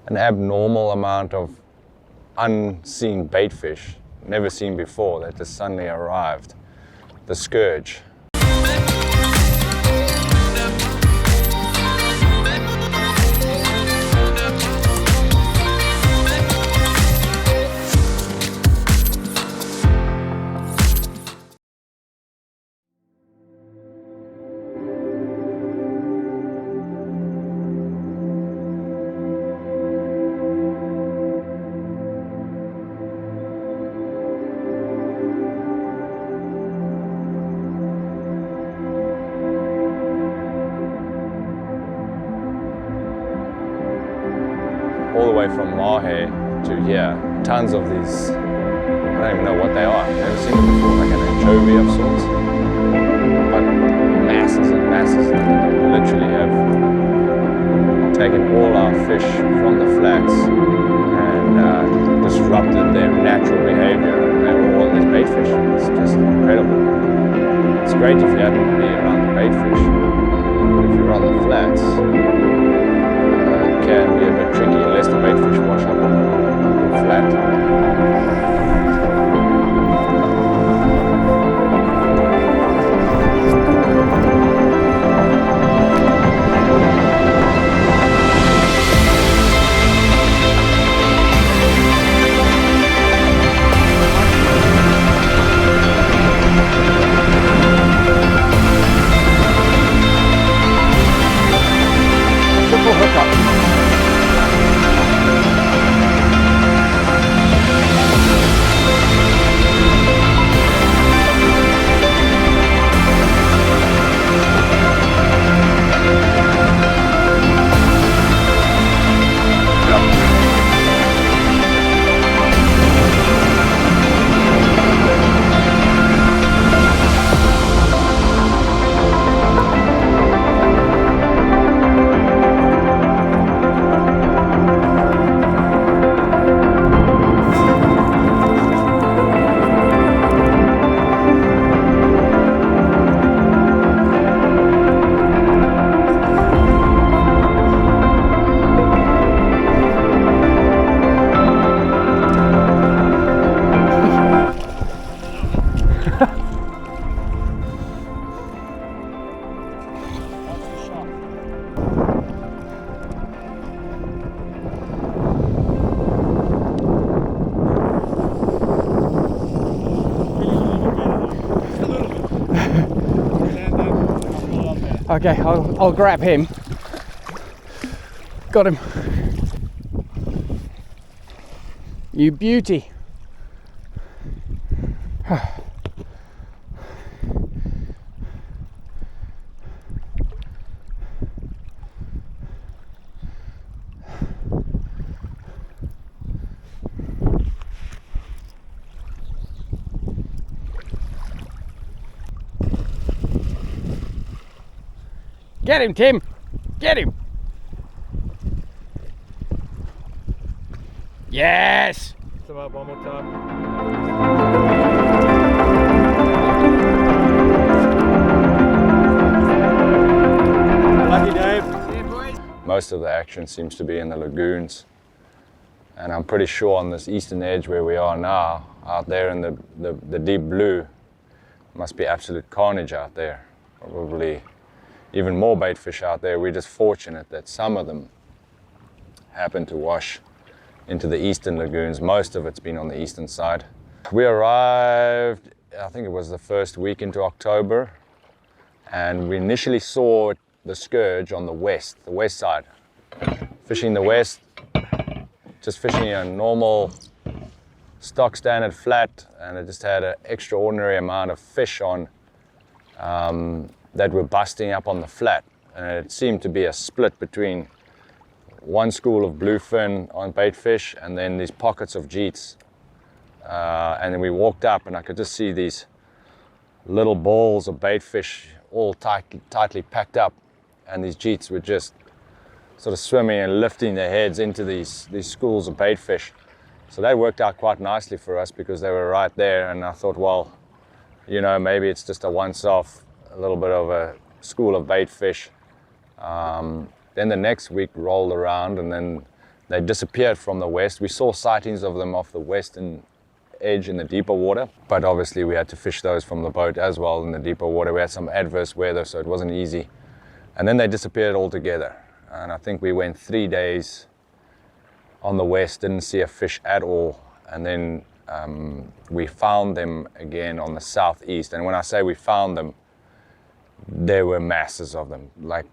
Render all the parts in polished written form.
an abnormal amount of unseen baitfish, never seen before, that just suddenly arrived. The Scourge. All the way from Mahe to here, tons of these, I don't even know what they are, I've never seen them before, like an anchovy of sorts, but masses and masses. They literally have taken all our fish from the flats and disrupted their natural behavior. They were all these baitfish. It's just incredible. It's great if you happen to be around the baitfish, but if you're on the flats, can be a bit tricky unless the baitfish wash up on flat. Triple hookup. Okay, I'll grab him. Got him. You beauty. Get him, Tim! Get him! Yes! Come up one more time. Lucky Dave. Yeah, boys. Most of the action seems to be in the lagoons, and I'm pretty sure on this eastern edge where we are now, out there in the deep blue, must be absolute carnage out there. Probably even more baitfish out there. We're just fortunate that some of them happen to wash into the eastern lagoons. Most of it's been on the eastern side. We arrived, I think it was the first week into October, and we initially saw the Scourge on the west side. Fishing the west, just fishing a normal stock standard flat, and it just had an extraordinary amount of fish on that were busting up on the flat, and it seemed to be a split between one school of bluefin on baitfish and then these pockets of jeets. And then we walked up and I could just see these little balls of baitfish all tightly packed up, and these jeets were just sort of swimming and lifting their heads into these schools of baitfish. So that worked out quite nicely for us because they were right there, and I thought, well, you know, maybe it's just a once-off, a little bit of a school of baitfish. Then the next week rolled around, and then They disappeared from the west. We saw sightings of them off the western edge in the deeper water, but obviously we had to fish those from the boat as well in the deeper water. We had some adverse weather, so it wasn't easy. And then they disappeared altogether. And I think we went 3 days on the west, didn't see a fish at all. And then we found them again on the southeast. And when I say we found them, there were masses of them. Like,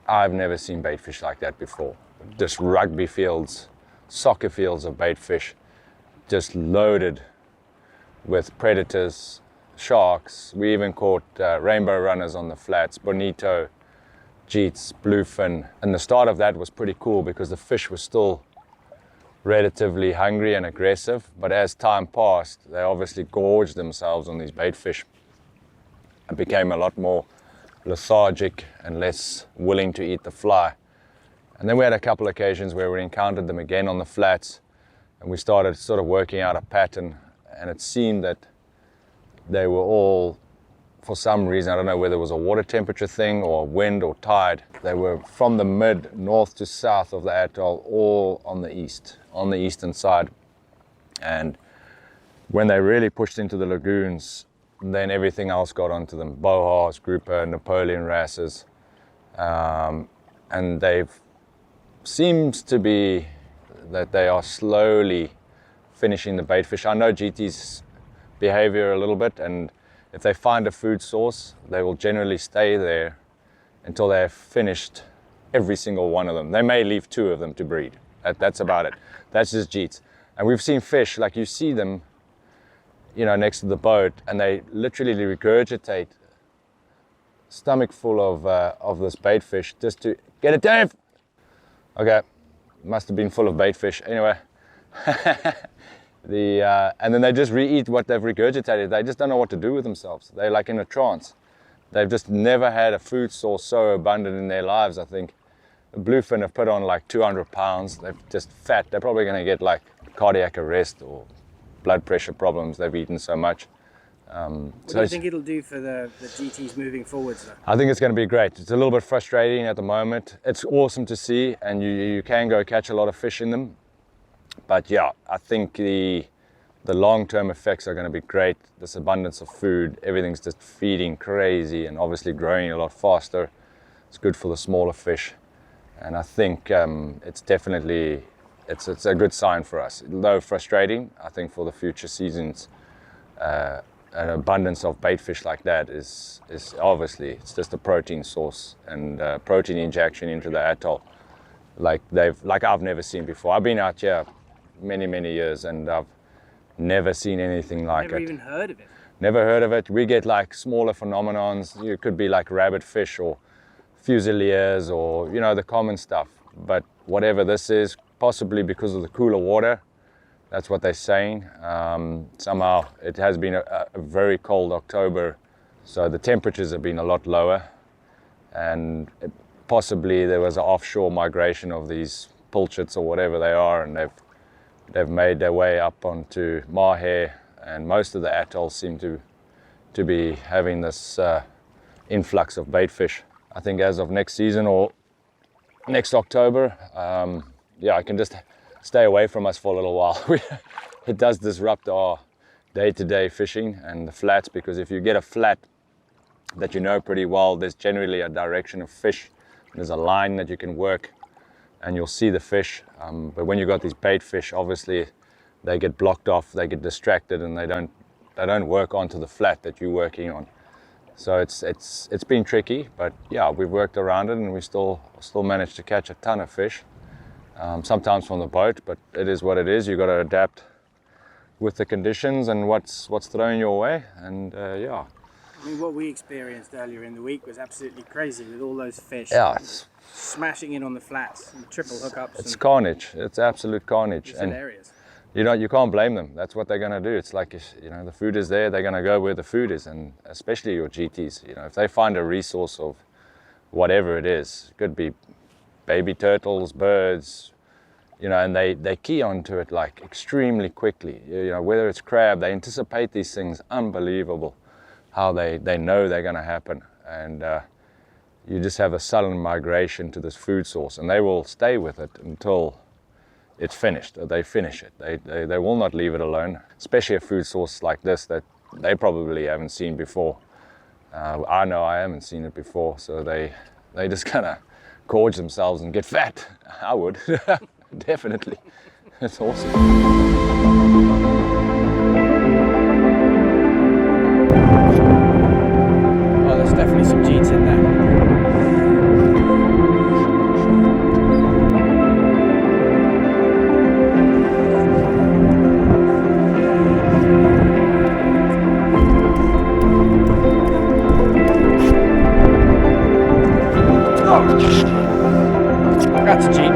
I've never seen baitfish like that before. Just rugby fields, soccer fields of baitfish, just loaded with predators, sharks. We even caught rainbow runners on the flats, bonito, jeets, bluefin. And the start of that was pretty cool because the fish were still relatively hungry and aggressive, but as time passed, they obviously gorged themselves on these baitfish and became a lot more lethargic and less willing to eat the fly. And then we had a couple occasions where we encountered them again on the flats, and we started sort of working out a pattern, and it seemed that they were all, for some reason, I don't know whether it was a water temperature thing or wind or tide, they were from the mid north to south of the atoll, all on the eastern side. And when they really pushed into the lagoons, then everything else got onto them. Bohas, grouper, Napoleon wrasses, and they've seems to be that they are slowly finishing the baitfish. I know GT's behavior a little bit, and if they find a food source, they will generally stay there until they have finished every single one of them. They may leave 2 of them to breed. That's about it. That's just GTs. And we've seen fish, like you see them, you know, next to the boat, and they literally regurgitate stomach full of this baitfish just to get it, Dave. Okay, must have been full of baitfish. Anyway, and then they just re-eat what they've regurgitated. They just don't know what to do with themselves. They're like in a trance. They've just never had a food source so abundant in their lives, I think. The bluefin have put on like 200 pounds. They're just fat. They're probably going to get like cardiac arrest or blood pressure problems. They've eaten so much. What do you think it'll do for the GTs moving forwards though? I think it's going to be great. It's a little bit frustrating at the moment. It's awesome to see, and you can go catch a lot of fish in them. But yeah, I think the long-term effects are going to be great. This abundance of food, everything's just feeding crazy and obviously growing a lot faster. It's good for the smaller fish. And I think it's definitely, it's a good sign for us. Though frustrating, I think for the future seasons, an abundance of baitfish like that is obviously, it's just a protein source and protein injection into the atoll like I've never seen before. I've been out here many years and I've never seen anything like it. Never even heard of it. Never heard of it. We get like smaller phenomenons. It could be like rabbitfish or fusiliers or, you know, the common stuff. But whatever this is, possibly because of the cooler water, that's what they're saying. Somehow it has been a very cold October, so the temperatures have been a lot lower, and possibly there was an offshore migration of these pilchards or whatever they are, and they've made their way up onto Mahe, and most of the atolls seem to be having this influx of baitfish. I think as of next season or next October, yeah, I can just stay away from us for a little while. It does disrupt our day-to-day fishing and the flats, because if you get a flat that you know pretty well, there's generally a direction of fish. There's a line that you can work and you'll see the fish. But when you've got these bait fish, obviously they get blocked off, they get distracted, and they don't work onto the flat that you're working on. So it's been tricky, but yeah, we've worked around it and we still managed to catch a ton of fish. Sometimes from the boat, but it is what it is. You've got to adapt with the conditions and what's thrown your way, and yeah. I mean, what we experienced earlier in the week was absolutely crazy with all those fish. Yeah, smashing in on the flats and triple hookups. It's carnage. It's absolute carnage. It's hilarious. You can't blame them. That's what they're going to do. It's like, you know, the food is there. They're going to go where the food is, and especially your GTs. You know, if they find a resource of whatever it is, it could be baby turtles, birds, you know, and they key onto it like extremely quickly. You know, whether it's crab, they anticipate these things. Unbelievable how they know they're going to happen, and you just have a sudden migration to this food source, and they will stay with it until it's finished. They finish it. They will not leave it alone, especially a food source like this that they probably haven't seen before. I know I haven't seen it before, so they just kind of gorge themselves and get fat. I would, definitely. It's awesome. Oh, there's definitely some jeets in there. That's a jeep.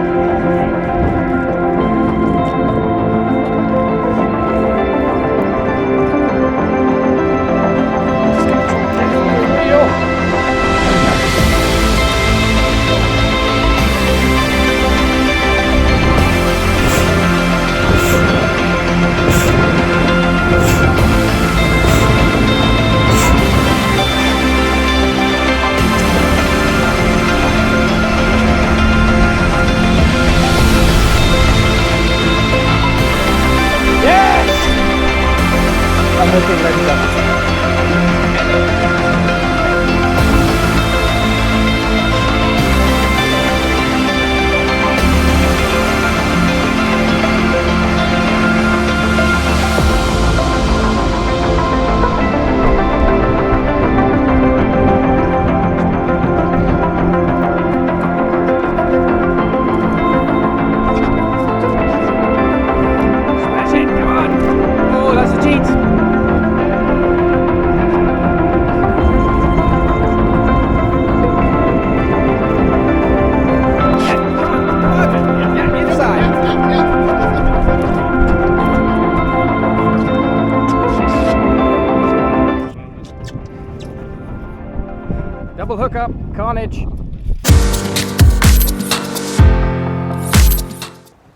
Double hookup, carnage.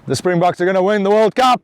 The Springboks are going to win the World Cup.